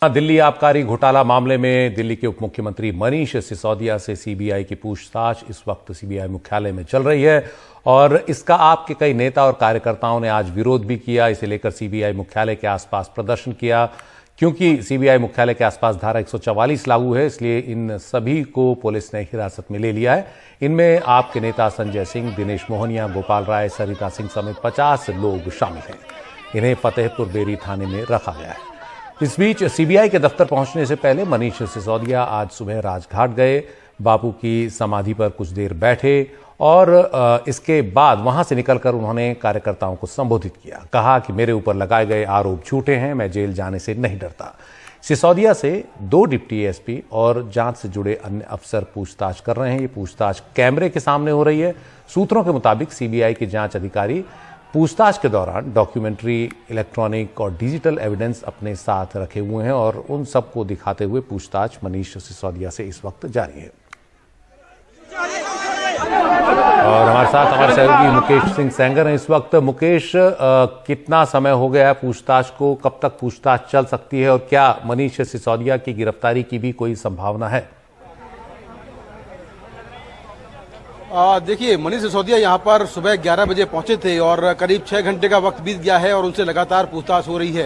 दिल्ली आबकारी घोटाला मामले में दिल्ली के उप मुख्यमंत्री मनीष सिसोदिया से सीबीआई की पूछताछ इस वक्त सीबीआई मुख्यालय में चल रही है और इसका आप के कई नेता और कार्यकर्ताओं ने आज विरोध भी किया। इसे लेकर सीबीआई मुख्यालय के आसपास प्रदर्शन किया। क्योंकि सीबीआई मुख्यालय के आसपास धारा 144 लागू है, इसलिए इन सभी को पुलिस ने हिरासत में ले लिया है। इनमें आपके नेता संजय सिंह, दिनेश मोहनिया, गोपाल राय, सरिता सिंह समेत 50 लोग शामिल हैं। इन्हें फतेहपुर बेरी थाने में रखा गया है। इस बीच सीबीआई के दफ्तर पहुंचने से पहले मनीष सिसोदिया आज सुबह राजघाट गए, बापू की समाधि पर कुछ देर बैठे और इसके बाद वहां से निकलकर उन्होंने कार्यकर्ताओं को संबोधित किया। कहा कि मेरे ऊपर लगाए गए आरोप झूठे हैं, मैं जेल जाने से नहीं डरता। सिसोदिया से 2 डिप्टी एसपी और जांच से जुड़े अन्य अफसर पूछताछ कर रहे हैं। ये पूछताछ कैमरे के सामने हो रही है। सूत्रों के मुताबिक सीबीआई के जांच अधिकारी पूछताछ के दौरान डॉक्यूमेंट्री, इलेक्ट्रॉनिक और डिजिटल एविडेंस अपने साथ रखे हुए हैं और उन सबको दिखाते हुए पूछताछ मनीष सिसोदिया से इस वक्त जारी है। और हमारे साथ हमारे सहयोगी मुकेश सिंह सेंगर हैं इस वक्त। मुकेश, कितना समय हो गया है पूछताछ को? कब तक पूछताछ चल सकती है और क्या मनीष सिसोदिया की गिरफ्तारी की भी कोई संभावना है? देखिए, मनीष सिसोदिया यहाँ पर सुबह 11 बजे पहुंचे थे और करीब 6 घंटे का वक्त बीत गया है और उनसे लगातार पूछताछ हो रही है।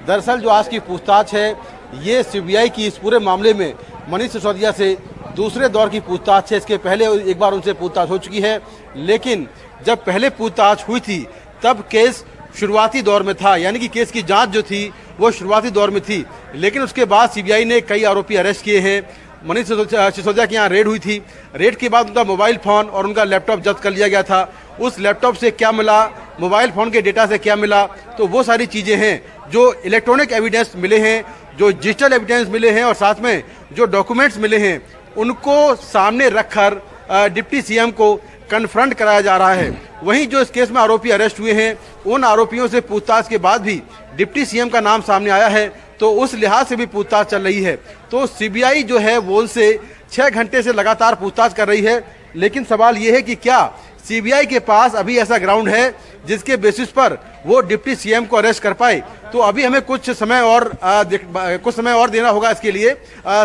दरअसल जो आज की पूछताछ है, ये सीबीआई की इस पूरे मामले में मनीष सिसोदिया से दूसरे दौर की पूछताछ है। इसके पहले एक बार उनसे पूछताछ हो चुकी है, लेकिन जब पहले पूछताछ हुई थी तब केस शुरुआती दौर में था, यानी कि केस की जाँच जो थी वो शुरुआती दौर में थी। लेकिन उसके बाद सीबीआई ने कई आरोपी अरेस्ट किए हैं। मनीष सिसोदिया के यहाँ रेड हुई थी। रेड के बाद उनका मोबाइल फोन और उनका लैपटॉप जब्त कर लिया गया था। उस लैपटॉप से क्या मिला, मोबाइल फोन के डेटा से क्या मिला, तो वो सारी चीजें हैं जो इलेक्ट्रॉनिक एविडेंस मिले हैं, जो डिजिटल एविडेंस मिले हैं और साथ में जो डॉक्यूमेंट्स मिले हैं, उनको सामने रखकर डिप्टी सीएम को कन्फ्रंट कराया जा रहा है। वहीं जो इस केस में आरोपी अरेस्ट हुए हैं, उन आरोपियों से पूछताछ के बाद भी डिप्टी सीएम का नाम सामने आया है, तो उस लिहाज से भी पूछताछ चल रही है। तो सीबीआई जो है वो उनसे 6 घंटे से लगातार पूछताछ कर रही है। लेकिन सवाल ये है कि क्या सीबीआई के पास अभी ऐसा ग्राउंड है जिसके बेसिस पर वो डिप्टी सीएम को अरेस्ट कर पाए? तो अभी हमें कुछ समय और देना होगा इसके लिए।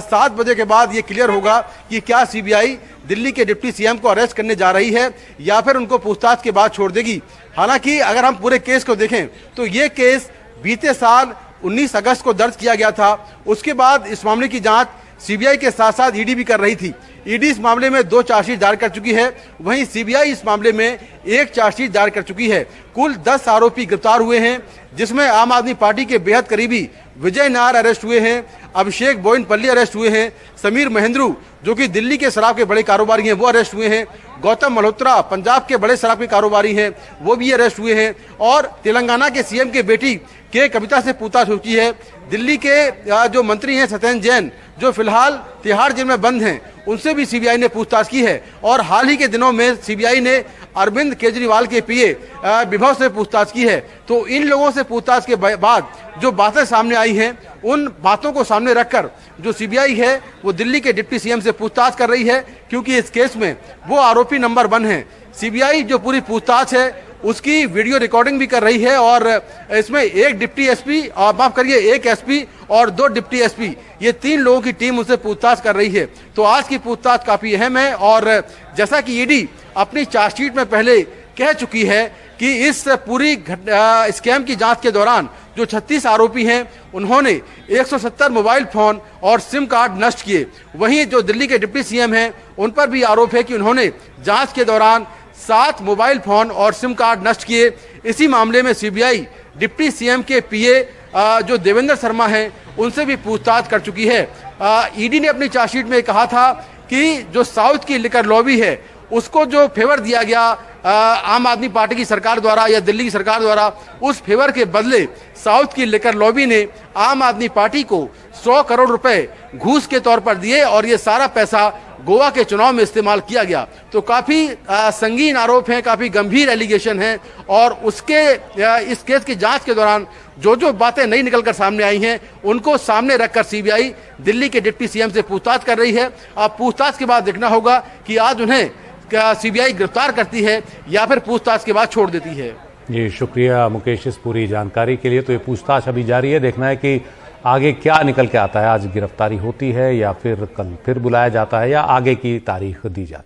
7 बजे के बाद ये क्लियर होगा कि क्या सीबीआई दिल्ली के डिप्टी सीएम को अरेस्ट करने जा रही है या फिर उनको पूछताछ के बाद छोड़ देगी। हालांकि अगर हम पूरे केस को देखें तो ये केस बीते साल 19 अगस्त को दर्ज किया गया था। उसके बाद इस मामले की जांच सीबीआई के साथ साथ ईडी भी कर रही थी। ईडी इस मामले में 2 चार्जशीट दायर कर चुकी है, वहीं सीबीआई इस मामले में 1 चार्जशीट दायर कर चुकी है। कुल 10 आरोपी गिरफ्तार हुए हैं, जिसमें आम आदमी पार्टी के बेहद करीबी विजय नायर अरेस्ट हुए हैं, अभिषेक बोइनपल्ली अरेस्ट हुए हैं, समीर महेंद्रू जो कि दिल्ली के शराब के बड़े कारोबारी हैं वो अरेस्ट हुए हैं, गौतम मल्होत्रा पंजाब के बड़े शराब के कारोबारी हैं वो भी अरेस्ट हुए हैं, और तेलंगाना के सीएम के बेटी के कविता से पूछताछ हो चुकी है। दिल्ली के जो मंत्री हैं सत्येंद्र जैन, जो फिलहाल तिहाड़ जेल में बंद हैं, उनसे भी सीबीआई ने पूछताछ की है। और हाल ही के दिनों में सीबीआई ने अरविंद केजरीवाल के पीए विभव से पूछताछ की है। तो इन लोगों से पूछताछ के बाद जो बातें सामने आई हैं, उन बातों को सामने रखकर जो सीबीआई है वो दिल्ली के डिप्टी सीएम से पूछताछ कर रही है, क्योंकि इस केस में वो आरोपी नंबर 1 है। सीबीआई जो पूरी पूछताछ है उसकी वीडियो रिकॉर्डिंग भी कर रही है और इसमें एक डिप्टी एसपी, माफ करिए, 1 एसपी और 2 डिप्टी एसपी, ये 3 लोगों की टीम उनसे पूछताछ कर रही है। तो आज की पूछताछ काफी अहम है और जैसा कि ईडी अपनी चार्जशीट में पहले कह चुकी है कि इस पूरी स्कैम की जांच के दौरान जो 36 आरोपी हैं उन्होंने 170 मोबाइल फोन और सिम कार्ड नष्ट किए। वहीं जो दिल्ली के डिप्टी सीएम हैं उन पर भी आरोप है कि उन्होंने जांच के दौरान 7 मोबाइल फोन और सिम कार्ड नष्ट किए। इसी मामले में सीबीआई डिप्टी सीएम के पीए जो देवेंद्र शर्मा हैं उनसे भी पूछताछ कर चुकी है। ईडी ने अपनी चार्जशीट में कहा था कि जो साउथ की लिकर लॉबी है उसको जो फेवर दिया गया आम आदमी पार्टी की सरकार द्वारा या दिल्ली की सरकार द्वारा, उस फेवर के बदले साउथ की लिकर लॉबी ने आम आदमी पार्टी को 100 करोड़ रुपए घूस के तौर पर दिए और ये सारा पैसा गोवा के चुनाव में इस्तेमाल किया गया। तो काफी संगीन आरोप हैं, काफी गंभीर एलिगेशन हैं और उसके इस केस की जांच के दौरान जो बातें नई निकलकर सामने आई हैं उनको सामने रखकर सीबीआई दिल्ली के डिप्टी सीएम से पूछताछ कर रही है। अब पूछताछ के बाद देखना होगा कि आज उन्हें सीबीआई गिरफ्तार करती है या फिर पूछताछ के बाद छोड़ देती है। जी शुक्रिया मुकेश इस पूरी जानकारी के लिए। तो ये पूछताछ अभी जारी है, देखना है कि आगे क्या निकल के आता है, आज गिरफ्तारी होती है या फिर कल फिर बुलाया जाता है या आगे की तारीख दी जाती है।